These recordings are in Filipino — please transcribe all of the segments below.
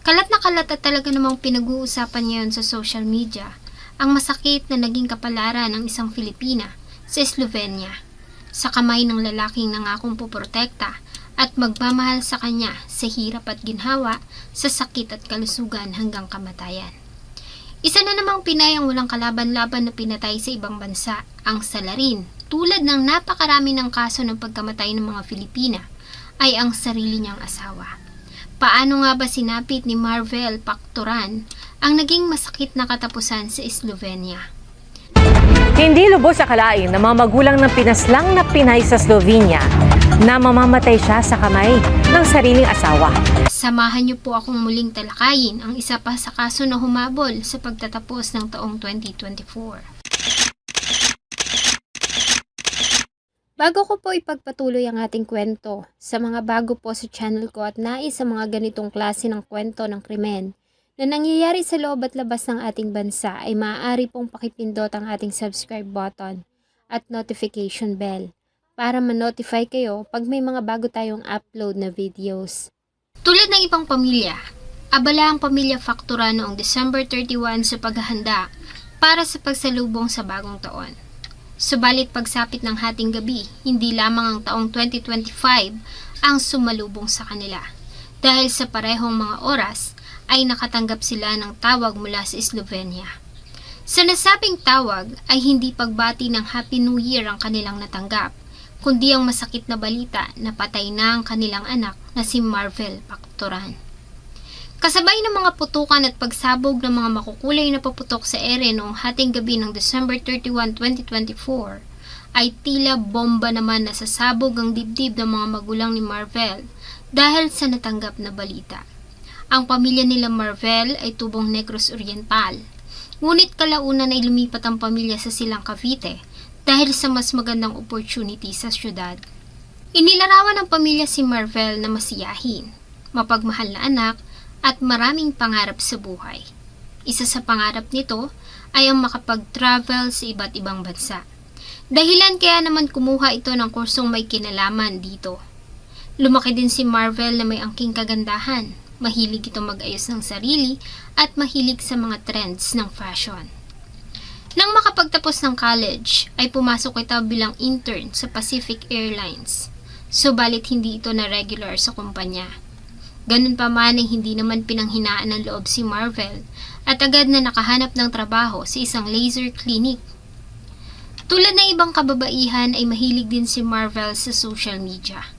Kalat na kalat at talaga namang pinag-uusapan ngayon sa social media ang masakit na naging kapalaran ng isang Filipina sa Slovenia sa kamay ng lalaking nangakong poprotekta at magmamahal sa kanya sa hirap at ginhawa, sa sakit at kalusugan hanggang kamatayan. Isa na namang Pinay ang walang kalaban-laban na pinatay sa ibang bansa, ang salarin. Tulad ng napakarami ng kaso ng pagkamatay ng mga Filipina ay ang sarili niyang asawa. Paano nga ba sinapit ni Marvel Pacturan ang naging masakit na katapusan sa Slovenia? Hindi lubos akalain ng mga magulang ng pinaslang na Pinay sa Slovenia na mamamatay siya sa kamay ng sariling asawa. Samahan niyo po akong muling talakayin ang isa pa sa kaso na humabol sa pagtatapos ng taong 2024. Bago ko po ipagpatuloy ang ating kwento, sa mga bago po sa channel ko at nais sa mga ganitong klase ng kwento ng krimen na nangyayari sa loob at labas ng ating bansa ay maaari pong pakipindot ang ating subscribe button at notification bell para ma-notify kayo pag may mga bago tayong upload na videos. Tulad ng ibang pamilya, abala ang pamilya Factura noong December 31 sa paghahanda para sa pagsalubong sa bagong taon. Subalit pagsapit ng hating gabi, hindi lamang ang taong 2025 ang sumalubong sa kanila. Dahil sa parehong mga oras, ay nakatanggap sila ng tawag mula sa Slovenia. Sa nasabing tawag ay hindi pagbati ng Happy New Year ang kanilang natanggap, kundi ang masakit na balita na patay na ang kanilang anak na si Marvel Pacturan. Kasabay ng mga putukan at pagsabog ng mga makukulay na paputok sa ere noong hating gabi ng December 31, 2024, ay tila bomba naman na sasabog ang dibdib ng mga magulang ni Marvel dahil sa natanggap na balita. Ang pamilya nila Marvel ay tubong Negros Oriental, ngunit kalaunan ay lumipat ang pamilya sa Silang Cavite dahil sa mas magandang opportunity sa syudad. Inilarawan ng pamilya si Marvel na masiyahin, mapagmahal na anak, at maraming pangarap sa buhay. Isa sa pangarap nito ay ang makapag-travel sa iba't ibang bansa. Dahilan kaya naman kumuha ito ng kursong may kinalaman dito. Lumaki din si Marvel na may angking kagandahan, mahilig ito mag-ayos ng sarili at mahilig sa mga trends ng fashion. Nang makapagtapos ng college, ay pumasok ito bilang intern sa Pacific Airlines. Subalit hindi ito na regular sa kumpanya. Ganun pa man ay hindi naman pinanghinaan ng loob si Marvel at agad na nakahanap ng trabaho sa isang laser clinic. Tulad ng ibang kababaihan ay mahilig din si Marvel sa social media.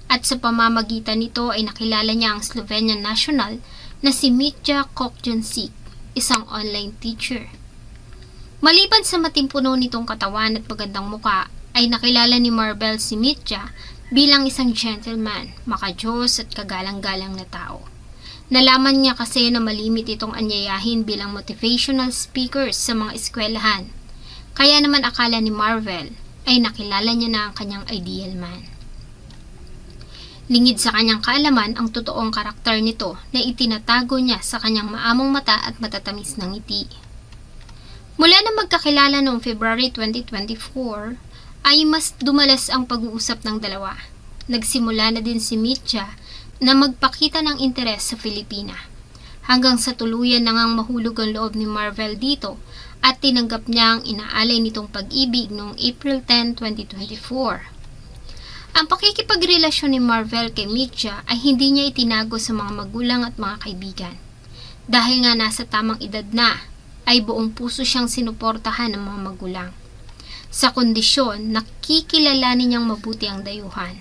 At sa pamamagitan nito ay nakilala niya ang Slovenian national na si Mitja Kokjancic, isang online teacher. Maliban sa matimpuno nitong katawan at magandang muka, ay nakilala ni Marvel si Mitja bilang isang gentleman, makajos at kagalang-galang na tao. Nalaman niya kasi na malimit itong anyayahin bilang motivational speakers sa mga eskwelahan. Kaya naman akala ni Marvel ay nakilala niya na ang kanyang ideal man. Lingid sa kanyang kaalaman ang totoong karakter nito na itinatago niya sa kanyang maamong mata at matatamis ng ngiti. Mula na magkakilala noong February 2024, ay mas dumalas ang pag-uusap ng dalawa. Nagsimula na din si Mitja na magpakita ng interes sa Filipina. Hanggang sa tuluyan na ngang mahulog ang loob ni Marvel dito at tinanggap niya ang inaalay nitong pag-ibig noong April 10, 2024. Ang pakikipagrelasyon ni Marvel kay Mitja ay hindi niya itinago sa mga magulang at mga kaibigan. Dahil nga nasa tamang edad na, ay buong puso siyang sinuportahan ng mga magulang. Sa kondisyon, nakikilalanin niyang mabuti ang dayuhan.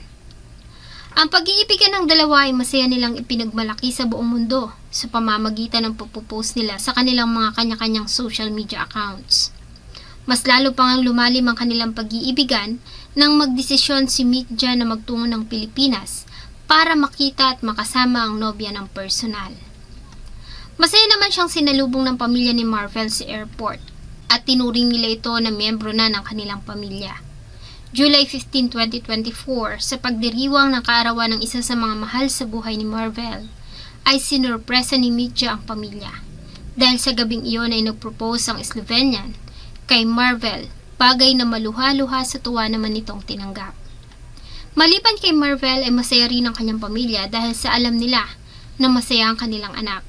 Ang pag-iibigan ng dalawa ay masaya nilang ipinagmalaki sa buong mundo sa pamamagitan ng pagpupost nila sa kanilang mga kanya-kanyang social media accounts. Mas lalo pang lumalim ang kanilang pag-iibigan nang magdesisyon si Mitja na magtungo ng Pilipinas para makita at makasama ang nobya ng personal. Masaya naman siyang sinalubong ng pamilya ni Marvel sa airport at tinuring nila ito na miyembro na ng kanilang pamilya. July 15, 2024, sa pagdiriwang ng kaarawan ng isa sa mga mahal sa buhay ni Marvel, ay sinurpresa ni Mitja ang pamilya. Dahil sa gabing iyon ay nagpropose ang Slovenian kay Marvel, bagay na maluha-luha sa tuwa naman nitong tinanggap. Maliban kay Marvel ay masaya rin ang kanyang pamilya dahil sa alam nila na masaya ang kanilang anak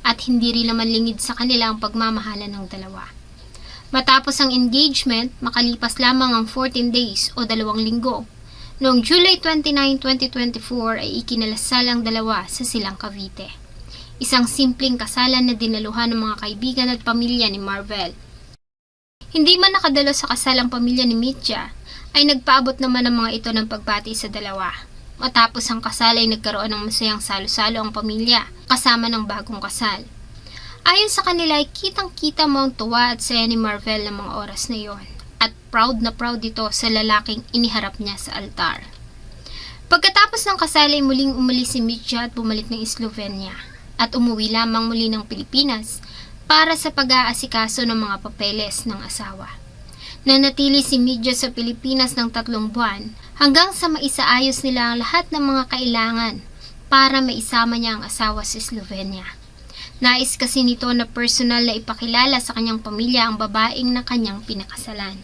at hindi rin naman lingid sa kanila ang pagmamahalan ng dalawa. Matapos ang engagement, makalipas lamang ang 14 days o 2 linggo, noong July 29, 2024 ay ikinalasal ang dalawa sa Silang Cavite. Isang simpleng kasalan na dinaluhan ng mga kaibigan at pamilya ni Marvel. Hindi man nakadalo sa kasal ang pamilya ni Mitya, ay nagpaabot naman ang mga ito ng pagbati sa dalawa. Matapos ang kasal ay nagkaroon ng masayang salo-salo ang pamilya kasama ng bagong kasal. Ayon sa kanila ay kitang-kita mo ang tuwa at saya ni Marvel ng mga oras na iyon at proud na proud ito sa lalaking iniharap niya sa altar. Pagkatapos ng kasal ay muling umalis si Mitya at bumalik ng Slovenia at umuwi lamang muli ng Pilipinas para sa pag-aasikaso ng mga papeles ng asawa. Nanatili si Mitya sa Pilipinas ng 3 buwan hanggang sa maisaayos nila ang lahat ng mga kailangan para maisama niya ang asawa sa Slovenia. Nais kasi nito na personal na ipakilala sa kanyang pamilya ang babaeng na kanyang pinakasalan.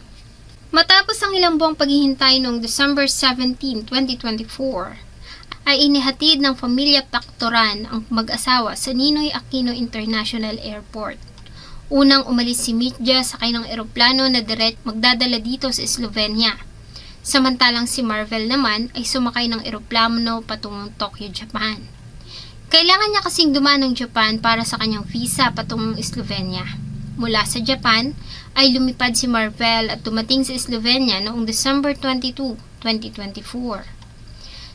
Matapos ang ilang buwang paghihintay noong December 17, 2024, ay inihatid ng pamilya Pactoran ang mag-asawa sa Ninoy Aquino International Airport. Unang umalis si Mitya sakay ng eroplano na direct magdadala dito sa Slovenia. Samantalang si Marvel naman ay sumakay ng eroplano patungong Tokyo, Japan. Kailangan niya kasing dumaan ng Japan para sa kanyang visa patungong Slovenia. Mula sa Japan ay lumipad si Marvel at dumating sa Slovenia noong December 22, 2024.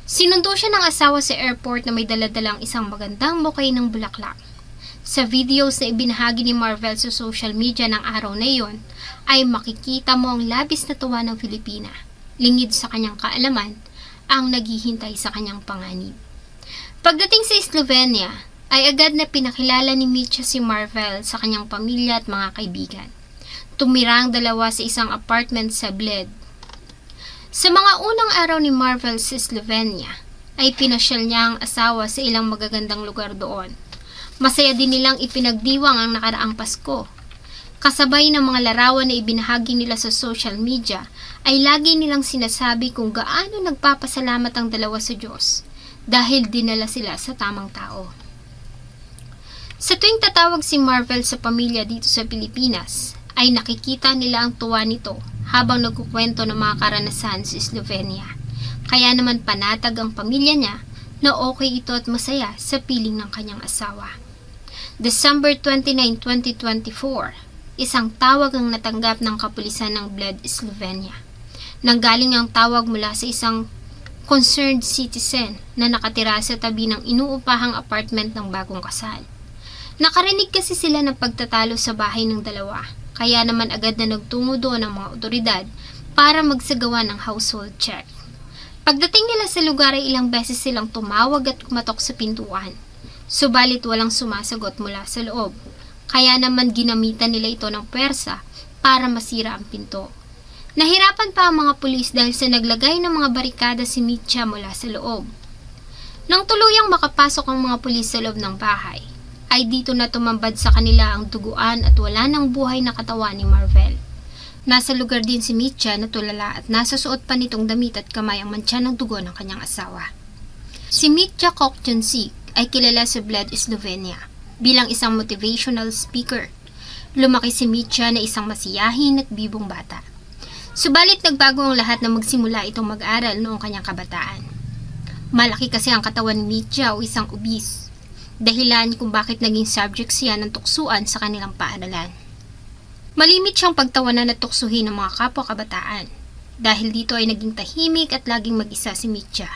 Sinundo siya ng asawa sa airport na may daladalang isang magandang bouquet ng bulaklak. Sa videos na ibinahagi ni Marvel sa social media ng araw na iyon, ay makikita mo ang labis na tuwa ng Filipina. Lingid sa kanyang kaalaman, ang naghihintay sa kanyang panganib. Pagdating sa Slovenia, ay agad na pinakilala ni Mitya si Marvel sa kanyang pamilya at mga kaibigan. Tumira ang dalawa sa isang apartment sa Bled. Sa mga unang araw ni Marvel sa Slovenia, ay pinasyal niya ang asawa sa ilang magagandang lugar doon. Masaya din nilang ipinagdiwang ang nakaraang Pasko. Kasabay ng mga larawan na ibinahagi nila sa social media, ay lagi nilang sinasabi kung gaano nagpapasalamat ang dalawa sa Diyos dahil dinala sila sa tamang tao. Sa tuwing tatawag si Marvel sa pamilya dito sa Pilipinas, ay nakikita nila ang tuwa nito habang nagkukwento ng mga karanasan sa Slovenia. Kaya naman panatag ang pamilya niya na okay ito at masaya sa piling ng kanyang asawa. December 29, 2024, isang tawag ang natanggap ng kapulisan ng Bled, Slovenia. Nanggaling ang tawag mula sa isang concerned citizen na nakatira sa tabi ng inuupahang apartment ng bagong kasal. Nakarinig kasi sila ng pagtatalo sa bahay ng dalawa, kaya naman agad na nagtungo doon ang mga otoridad para magsagawa ng household check. Pagdating nila sa lugar ay ilang beses silang tumawag at kumatok sa pintuan. Subalit walang sumasagot mula sa loob, kaya naman ginamitan nila ito ng pwersa para masira ang pinto. Nahirapan pa ang mga pulis dahil sa naglagay ng mga barikada si Mitya mula sa loob. Nang tuluyang makapasok ang mga pulis sa loob ng bahay, ay dito na tumambad sa kanila ang duguan at wala ng buhay na katawan ni Marvel. Nasa lugar din si Mitya na tulala at nasa suot pa nitong damit at kamay ang mantsa ng dugo ng kanyang asawa. Si Mitya Koktunsik ay kilala sa Bled, Slovenia bilang isang motivational speaker. Lumaki si Mitya na isang masiyahin at bibong bata. Subalit nagbago ang lahat na magsimula itong mag-aral noong kanyang kabataan. Malaki kasi ang katawan ni Mitya o isang obese, dahilan kung bakit naging subject siya ng tuksuan sa kanilang paaralan. Malimit siyang pagtawanan at tuksuhin ng mga kapwa kabataan. Dahil dito ay naging tahimik at laging mag-isa si Mitya.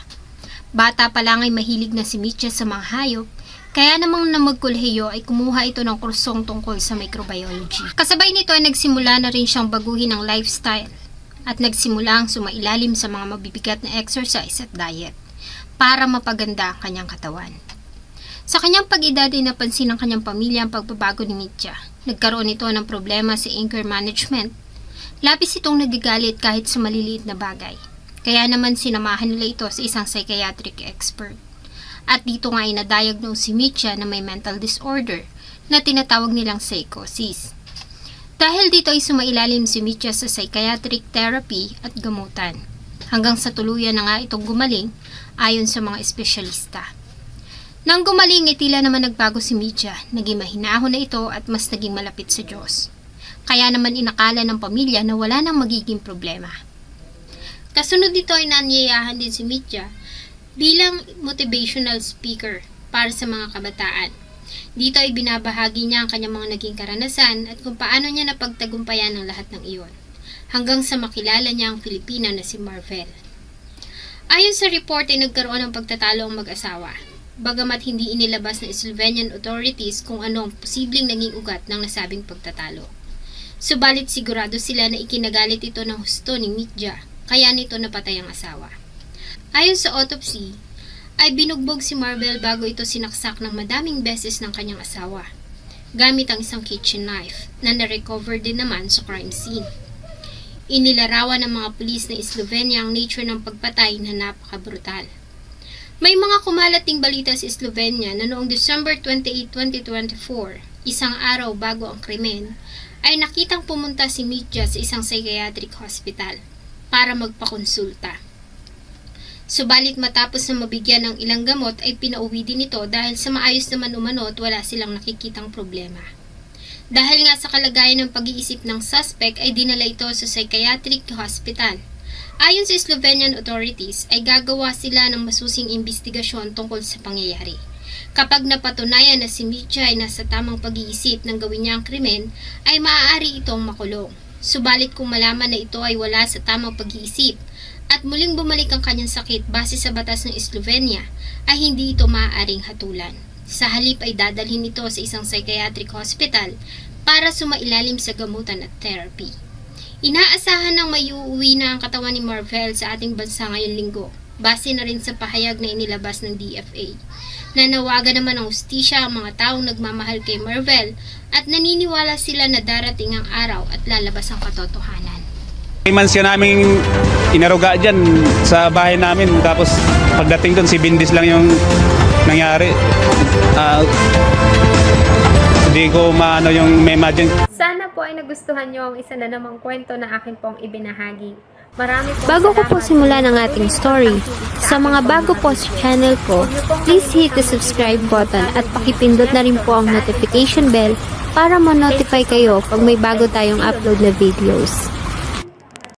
Bata pa lang ay mahilig na si Mitya sa mga hayop, kaya namang na magkolehiyo ay kumuha ito ng kursong tungkol sa microbiology. Kasabay nito ay nagsimula na rin siyang baguhin ang lifestyle at nagsimula ang sumailalim sa mga mabibigat na exercise at diet para mapaganda ang kanyang katawan. Sa kanyang pag-edad ay napansin ng kanyang pamilya ang pagbabago ni Mitya. Nagkaroon ito ng problema sa anger management. Labis itong nagagalit kahit sa maliliit na bagay. Kaya naman sinamahan nila ito sa isang psychiatric expert. At dito nga ay na-diagnose si Mitya na may mental disorder na tinatawag nilang psychosis. Dahil dito ay sumailalim si Mitya sa psychiatric therapy at gamutan. hanggang sa tuluyan na nga itong gumaling ayon sa mga espesyalista. Nang gumaling ay tila naman nagbago si Midja, naging mahinahon na ito at mas naging malapit sa Diyos. Kaya naman inakala ng pamilya na wala nang magiging problema. Kasunod nito ay nanyayahan din si Midja bilang motivational speaker para sa mga kabataan. Dito ay binabahagi niya ang kanyang mga naging karanasan at kung paano niya napagtagumpayan ang lahat ng iyon, hanggang sa makilala niya ang Pilipina na si Marvel. Ayon sa report ay nagkaroon ng pagtatalo ang mag-asawa, bagamat hindi inilabas ng Slovenian authorities kung ano ang posibleng naging ugat ng nasabing pagtatalo. Subalit sigurado sila na ikinagalit ito ng husto ni Midja, kaya nito napatay ang asawa. Ayon sa autopsy, ay binugbog si Marvel bago ito sinaksak ng madaming beses ng kanyang asawa, gamit ang isang kitchen knife na na-recover din naman sa crime scene. Inilarawan ng mga pulis na Slovenia ang nature ng pagpatay na napakabrutal. May mga kumalating balita sa Slovenia na noong December 28, 2024, isang araw bago ang krimen, ay nakitang pumunta si Midja sa isang psychiatric hospital para magpakonsulta. Subalit matapos na mabigyan ng ilang gamot ay pinauwi din ito dahil sa maayos naman umano at wala silang nakikitang problema. Dahil nga sa kalagayan ng pag-iisip ng suspect ay dinala ito sa psychiatric hospital. Ayon sa Slovenian authorities ay gagawa sila ng masusing investigasyon tungkol sa pangyayari. Kapag napatunayan na si Midja ay nasa tamang pag-iisip ng gawin niya ang krimen, ay maaari itong makulong. Subalit kung malaman na ito ay wala sa tamang pag-iisip at muling bumalik ang kanyang sakit base sa batas ng Slovenia, ay hindi ito maaaring hatulan. Sa halip ay dadalhin ito sa isang psychiatric hospital para sumailalim sa gamutan at therapy. Inaasahan ng maiuwi na ang katawan ni Marvel sa ating bansa ngayong linggo, base na rin sa pahayag na inilabas ng DFA. Nanawagan naman ng hustisya ang mga taong nagmamahal kay Marvel at naniniwala sila na darating ang araw at lalabas ang katotohanan. Mansya namin inaruga dyan sa bahay namin, tapos pagdating doon si Bindis lang yung nangyari. Hindi ko maano yung imagine. Sana po ay nagustuhan nyo ang isa na namang kwento na akin pong ibinahagi. Bago ko po simulan ang ating story, sa mga bago po sa channel ko, please hit the subscribe button at pakipindot na rin po ang notification bell para ma-notify kayo pag may bago tayong upload na videos.